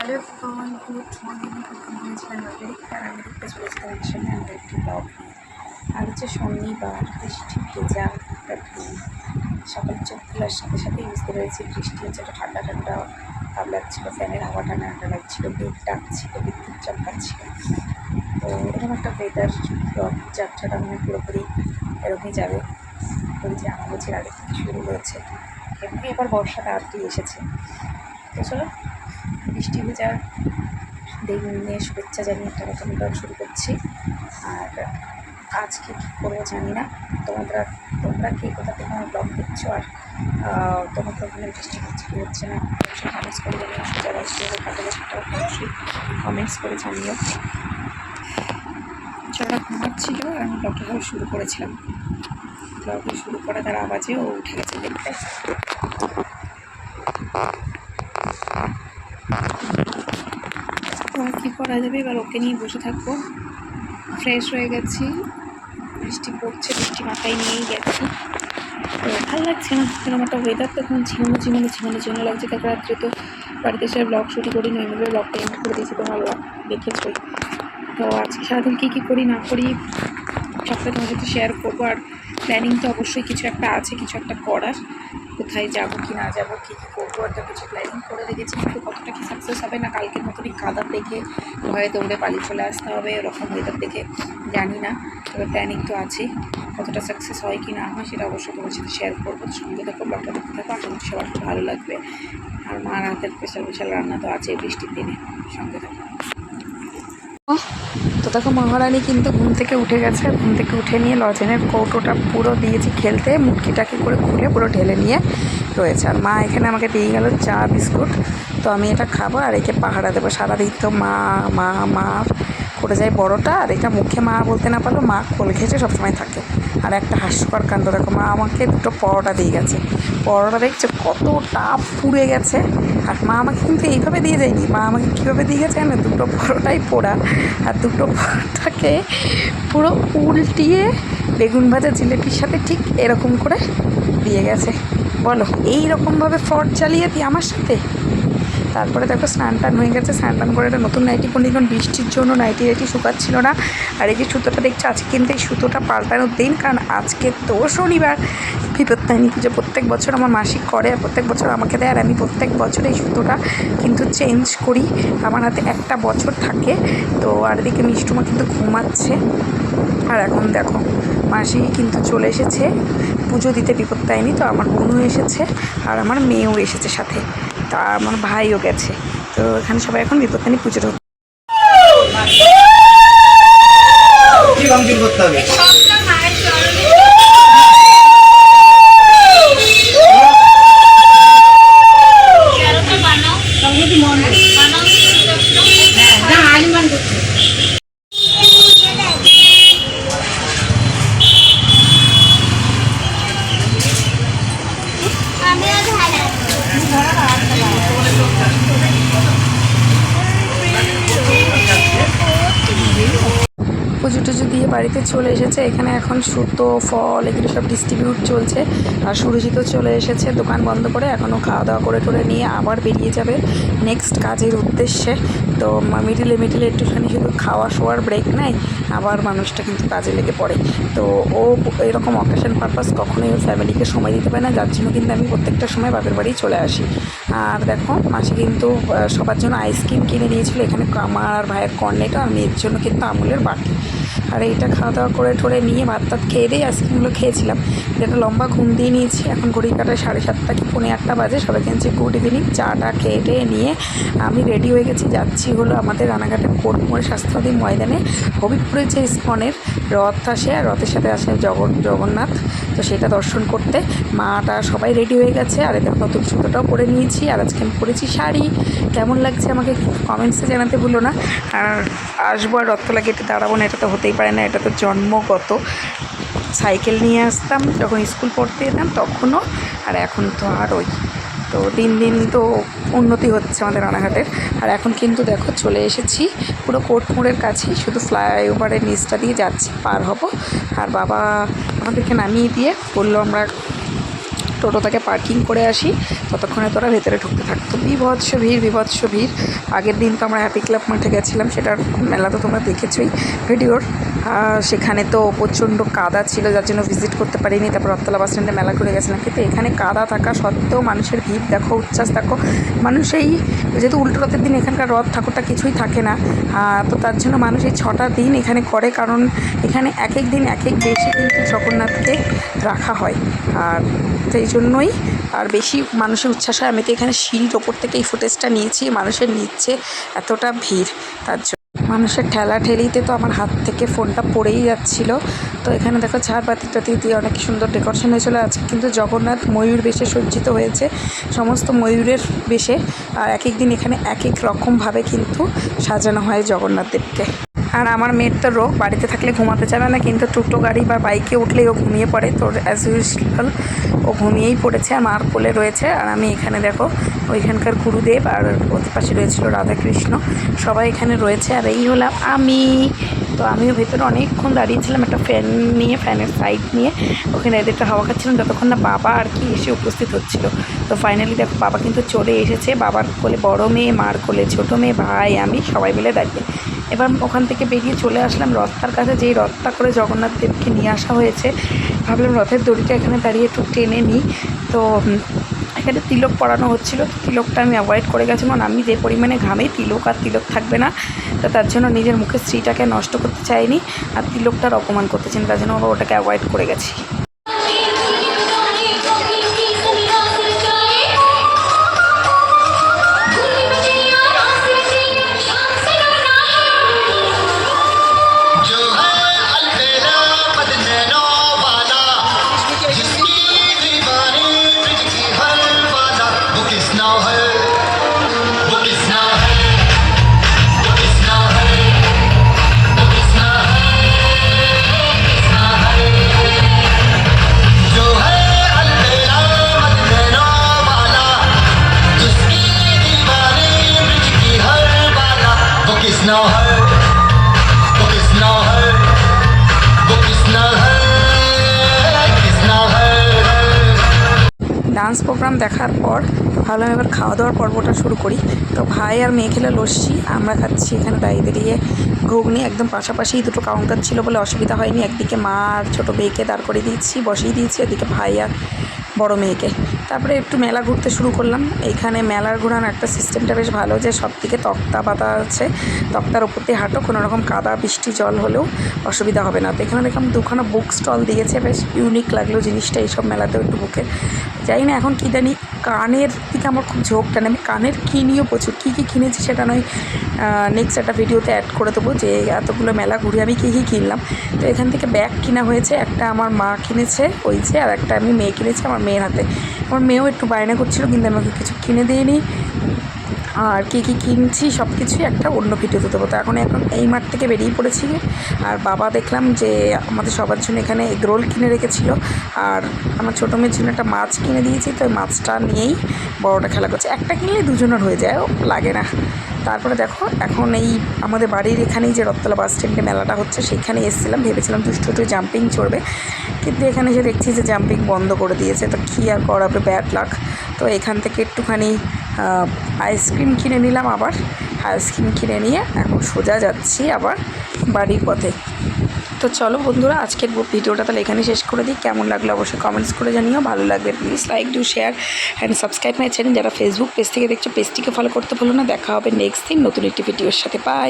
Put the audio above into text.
Hello everyone, good morning. করেছিলাম already, আর আমি দেখতে চলেছিলাম একসঙ্গে আমাদের একটি ব্লগ নিয়ে। আর হচ্ছে শনিবার, বৃষ্টি ভেজা একটা দিন। সকালে চোখ খোলার সাথে সাথেই বুঝতে পেরেছি বৃষ্টি হচ্ছে, একটা ঠান্ডা ঠান্ডা ভাব লাগছিল, ফ্যানের হাওয়া ঠান্ডা ঠান্ডা লাগছিল, মেঘ ডাকছিল, বিদ্যুৎ চমকাচ্ছিল। তো এরকম একটা ওয়েদার ব্লগ যাত্রাটা মানে পুরোপুরি এরকমই যাবে। ওই যে আমার বছর আগে থেকে শুরু হয়েছে, এমনি এবার বর্ষা তাড়াতাড়ি এসেছে। তো চলো, বৃষ্টি ভেজার দিনে শুভেচ্ছা জানিয়ে একটা নতুন ব্লগ শুরু করছি। আর আজকে কী করবো জানি না, তোমরা কে কোথা থেকে আমার ব্লগ দেখছো, আর তোমাদের ওখানে বৃষ্টি হচ্ছে কী হচ্ছে না অবশ্যই কমেন্টস করে জানিও। যারা কীভাবে কাটাবে সেটাও অবশ্যই কমেন্টস করে জানিও। যারা ঘুমাচ্ছিল আর আমি ব্লগটা শুরু করেছিলাম, ব্লগে শুরু করে তার আওয়াজে ও উঠে গেছে দেখতে। আর কী করা যাবে, এবার ওকে নিয়ে বসে থাকবো। ফ্রেশ হয়ে গেছি, বৃষ্টি পড়ছে, বৃষ্টি মাথায় নিয়েই গেছি। তো ভালো লাগছে না, এরকম একটা ওয়েদার তো এখন ঝিমুনো লাগছে। তারপর রাত্রে তো বাড়িতে এসে ব্লগ শুরু করি, নইভাবে ব্লগটা এন্ড করে দিয়েছি, তোমরা দেখেছই। তো আজকে সারাদিন কী করি না করি সবটা তোমার সাথে শেয়ার করবো। আর প্ল্যানিং তো অবশ্যই কিছু একটা আছে, কিছু একটা করার, কোথায় যাবো কি না যাবো, কী কী করবো, একটা কিছু প্ল্যানিং করে রেখেছি। কিন্তু কতটা কি সাকসেস হবে না, কালকের মতনই কাদা দেখে ভয়ে দৌড়ে পালিয়ে চলে আসতে হবে এরকম ওয়েদার দেখে, জানি না। তবে প্ল্যানিং তো আছেই, কতটা সাকসেস হয় কি না হয় সেটা অবশ্যই তোমার সাথে শেয়ার করবো। সঙ্গে দেখো, ব্লগটা দেখতে থাকো, আশা করছি সবার খুব ভালো লাগবে। আর মার হাতের স্পেশাল রান্না তো আছে বৃষ্টির দিনে, সঙ্গে থাকো। তো দেখো, মহারানী কিন্তু ঘুম থেকে উঠে গেছে। ঘুম থেকে উঠে নিয়ে লজেনের কৌটোটা পুরো দিয়েছি খেলতে, মুটকিটাকে করে খুলে পুরো ঢেলে নিয়ে রয়েছে। আর মা এখানে আমাকে দিয়ে গেল চা বিস্কুট, তো আমি এটা খাবো আর একে পাহারা দেবো। সারাদিন তো মা মা মা করে যায় বড়োটা, আর এটা মুখে মা বলতে না পারলেও মা কোল ঘেঁষে সবসময় থাকে। আর একটা হাস্যকর কাণ্ড দেখো, মা আমাকে দুটো পরোটা দিয়ে গেছে। পরোটা দেখছে কতটা পুড়ে গেছে। আর মা আমাকে কিন্তু এইভাবে দিয়ে যায়নি, মা আমাকে কীভাবে দিয়ে গেছে না, দুটো পরোটাই পোড়া। আর দুটো পরোটাকে পুরো উল্টিয়ে বেগুন ভাজা জিলেপির সাথে ঠিক এরকম করে দিয়ে গেছে। বলো, এই রকমভাবে ফ্রড চালিয়ে দিই আমার সাথে। তারপরে দেখো, স্নান টান হয়ে গেছে, স্নান টান করে একটা নতুন নাইটি পরে, কারণ বৃষ্টির জন্য নাইটি শুকাচ্ছিল না। আর এই যে সুতোটা দেখছো, আজকে কিন্তু এই সুতোটা পাল্টানোর দিন, কারণ আজকে তো শনিবার, বিপত্তারিণী পুজো প্রত্যেক বছর আমার মাসিক করে, আর প্রত্যেক বছর আমাকে দেয়। আর আমি প্রত্যেক বছর এই সুতোটা কিন্তু চেঞ্জ করি, আমার হাতে একটা বছর থাকে। তো আর এদিকে মিষ্টুমা কিন্তু ঘুমাচ্ছে। আর এখন দেখো, মাসি কিন্তু চলে এসেছে পুজো দিতে বিপত্তারিণী। তো আমার বোনও এসেছে আর আমার মেয়েও এসেছে সাথে, তা আমার ভাইও গেছে। তো এখানে সবাই এখন বিপত্তারিণী পুজোটা করতে হবে। পুজো টুজো দিয়ে বাড়িতে চলে এসেছে। এখানে এখন সুতো ফল এগুলো সব ডিস্ট্রিবিউট চলছে। আর সুরজিতও চলে এসেছে দোকান বন্ধ করে, এখনও খাওয়া দাওয়া করে টোরে নিয়ে আবার বেরিয়ে যাবে নেক্সট কাজের উদ্দেশ্যে। তো মিডিলে একটুখানি শুধু খাওয়া শোয়ার ব্রেক নেয়, আবার মানুষটা কিন্তু কাজে লেগে পড়ে। তো ও এরকম অকেশন পারপাস কখনোই ওর ফ্যামিলিকে সময় দিতে পারে না, যার জন্য কিন্তু আমি প্রত্যেকটা সময় বাপের বাড়ি চলে আসি। আর দেখো, মাসি কিন্তু সবার জন্য আইসক্রিম কিনে দিয়েছিল। এখানে আমার আর ভাইয়ের কর্নেটো, আর মেয়ের জন্য কিন্তু আমুলের বাটি। আর এইটা খাওয়া দাওয়া করে টোরে নিয়ে ভাত টাত খেয়ে দিয়ে আইসক্রিমগুলো খেয়েছিলাম। একটা লম্বা ঘুম দিয়ে নিয়েছি, এখন ঘড়ি কাটায় 7:30 কি 7:45 বাজে। সবাই কিনছি গুড ইভিনিং, চাটা খেয়ে টেয়ে নিয়ে আমি রেডি হয়ে গেছি। যাচ্ছি হলো আমাদের রানাঘাটের কোর্টমোড়ে স্বাস্থ্যবাদী ময়দানে হবিবপুরের যে ইস্কনের রথ আসে, আর রথের সাথে আসে জগন্নাথ, তো সেটা দর্শন করতে। মাটা সবাই রেডি হয়ে গেছে। আর এদের নতুন সুতোটাও পরে নিয়েছি। আর আজকে আমি পরেছি শাড়ি। কেমন লাগছে আমাকে কমেন্টসে জানাতে ভুলো না। আর আসবো আর রথতলা গেটে দাঁড়াবো না, এটা তো হতেই পারে না, এটা তো জন্মগত। সাইকেল নিয়ে আসতাম যখন স্কুল পড়তে যেতাম তখনও, আর এখন তো আর ওই। তো দিন দিন তো উন্নতি হচ্ছে আমাদের রানাঘাটের। আর এখন কিন্তু দেখো চলে এসেছি পুরো কোর্টমোড়ের কাছেই, শুধু ফ্লাইওভারের নিচটা দিয়ে যাচ্ছি, পার হব। আর বাবা আমাদেরকে নামিয়ে দিয়ে বললো আমরা টোটোটাকে পার্কিং করে আসি, ততক্ষণে তোরা ভেতরে ঢুকতে থাকতো। বিভৎস ভিড়। আগের দিন তো আমরা হ্যাপি ক্লাব মাঠে গেছিলাম, সেটার মেলা তো তোমরা দেখেছোই ভিডিওর। সেখানে তো প্রচণ্ড কাদা ছিল, যার জন্য ভিজিট করতে পারিনি। তারপর রথতলা বাস স্ট্যান্ডে মেলা ঘুরে গেছিলাম, কিন্তু এখানে কাদা থাকা সত্ত্বেও মানুষের ভিড় দেখো, উচ্ছ্বাস দেখো। মানুষ এই যেহেতু উল্টো রথের দিন এখানকার রথ ঠাকুরটা কিছুই থাকে না, তো তার জন্য মানুষ এই 6টা দিন এখানে করে, কারণ এখানে এক এক দিন এক এক বেশি কিন্তু জগন্নাথকে রাখা হয়। আর সেই জন্যই আর বেশি মানুষের উচ্ছ্বাস হয়। আমি তো এখানে সিঁড়ির ওপর থেকে এই ফুটেজটা নিয়েছি, মানুষের নিচ্ছে এতটা ভিড়, তার জন্য মানুষের ঠেলাঠেলিতে তো আমার হাত থেকে ফোনটা পড়েই যাচ্ছিলো। তো এখানে দেখো ঝাড়বাতি টাতি দিয়ে অনেক সুন্দর ডেকোরেশন হয়েছিল। আজকে কিন্তু জগন্নাথ ময়ূর বেশে সজ্জিত হয়েছে, সমস্ত ময়ূরের বেশে। আর এক এক দিন এখানে এক এক রকমভাবে কিন্তু সাজানো হয় জগন্নাথ দেবকে। আর আমার মেয়ের তো রোগ, বাড়িতে থাকলে ঘুমাতে চাবে না, কিন্তু টোটো গাড়ি বা বাইকে উঠলেই ও ঘুমিয়ে পড়ে। তো অ্যাজ ইউজুয়াল ও ঘুমিয়েই পড়েছে, আর মার কোলে রয়েছে। আর আমি এখানে দেখো ওইখানকার গুরুদেব, আর ওর পাশে রয়েছিল রাধাকৃষ্ণ, সবাই এখানে রয়েছে। আর এই হলাম আমি। তো আমিও ভেতরে অনেকক্ষণ দাঁড়িয়েছিলাম একটা ফ্যান নিয়ে, ফ্যানের সাইড নিয়ে ওখানে এদেরটা হাওয়া খাচ্ছিলাম, যতক্ষণ না বাবা আর কি এসে উপস্থিত হচ্ছিল। তো ফাইনালি দেখো বাবা কিন্তু চলে এসেছে, বাবার কোলে বড় মেয়ে, মার কোলে ছোটো মেয়ে, ভাই, আমি সবাই মিলে দাঁড়িয়ে। এবার ওখান থেকে বেরিয়ে চলে আসলাম রথটার কাছে, যেই রথটা করে জগন্নাথ দেবকে নিয়ে আসা হয়েছে। ভাবলাম রথের দড়িটা এখানে দাঁড়িয়ে একটু টেনে নিই। তো এখানে তিলক পরানো হচ্ছিলো, তিলকটা আমি অ্যাভয়েড করে গেছিলাম, কারণ আমি যে পরিমাণে ঘামে তিলক আর তিলক থাকবে না, তো তার জন্য নিজের মুখের শ্রীটাকে নষ্ট করতে চাইনি, আর তিলকটার অপমান করতে চাইনি, তার জন্য ওটাকে অ্যাভয়েড করে গেছি। ডান্স প্রোগ্রাম দেখার পর ভাবলাম এবার খাওয়া দাওয়ার পর্বটা শুরু করি। তো ভাই আর মেয়ে খেলে লস্যি, আমরা খাচ্ছি এখানে দাঁড়িয়ে ঘুগনি। একদম পাশাপাশি দুটো কাউন্টার ছিল বলে অসুবিধা হয়নি। একদিকে মা আর ছোটো মেয়েকে দাঁড় করে দিয়েছি, বসিয়ে দিয়েছি, এদিকে ভাই আর বড় মেয়েকে। তারপরে একটু মেলা ঘুরতে শুরু করলাম। এইখানে মেলার ঘোরানো একটা সিস্টেমটা বেশ ভালো, যে সব দিকে তক্তা পাতা আছে, তক্তার উপর দিয়ে হাঁটো, কোনো রকম কাদা বৃষ্টি জল হলেও অসুবিধা হবে না। তো এখানে দেখলাম দুখানা বুক স্টল দিয়েছে, বেশ ইউনিক লাগলো জিনিসটা। এইসব মেলাতেও একটু বুকে জানি না এখন কী জানি, কানের দিকে আমার খুব ঝোঁক টানে। আমি কানের কিনিও প্রচুর, কী কিনেছি সেটা নয় নেক্সট একটা ভিডিওতে অ্যাড করে দেবো, যে এতগুলো মেলা ঘুরে আমি কী কিনলাম। তো এখান থেকে ব্যাগ কিনা হয়েছে, একটা আমার মা কিনেছে ওই যে, আর একটা আমি মেয়ে কিনেছি আমার মেয়ের হাতে। আমার মেয়েও একটু বায়না করছিল, কিন্তু আমাকে কিছু কিনে দিইনি। আর কী কিনছি সব কিছুই একটা অন্য ভিডিওতে দেবো। তো এখন এই মাঠ থেকে বেরিয়ে পড়েছি। আর বাবা দেখলাম যে আমাদের সবার জন্য এখানে এগ রোল কিনে রেখেছিলো, আর আমার ছোটো মেয়ের জন্য একটা মাছ কিনে দিয়েছি। তো ওই মাছটা নিয়েই বড়োটা খেলা করছে, একটা কিনলে দুজনের হয়ে যায়, লাগে না। তারপরে দেখো এখন এই আমাদের বাড়ির এখানেই যে রথতলা বাস স্ট্যান্ডে মেলাটা হচ্ছে, সেখানে এসেছিলাম, ভেবেছিলাম দুষ্টু জাম্পিং চড়বে, কিন্তু এখানে এসে দেখছি যে জাম্পিং বন্ধ করে দিয়েছে। তো কী আর করাবে, ব্যাড লাক। তো এখান থেকে একটুখানি আইসক্রিম কিনে নিলাম, আবার আইসক্রিম কিনে নিয়ে এখন সোজা যাচ্ছি আবার বাড়ির পথে। তো চলো বন্ধুরা, আজকের ভিডিওটা তাহলে এখানে শেষ করে দিই। কেমন লাগলো অবশ্যই কমেন্টস করে জানিও, ভালো লাগবে please like, do, share and subscribe my channel. যারা ফেসবুক পেজ থেকে দেখছো, পেজটিকে ফলো করতে ভুলো না। দেখা হবে নেক্সট দিন নতুন একটি ভিডিওর সাথে। বাই।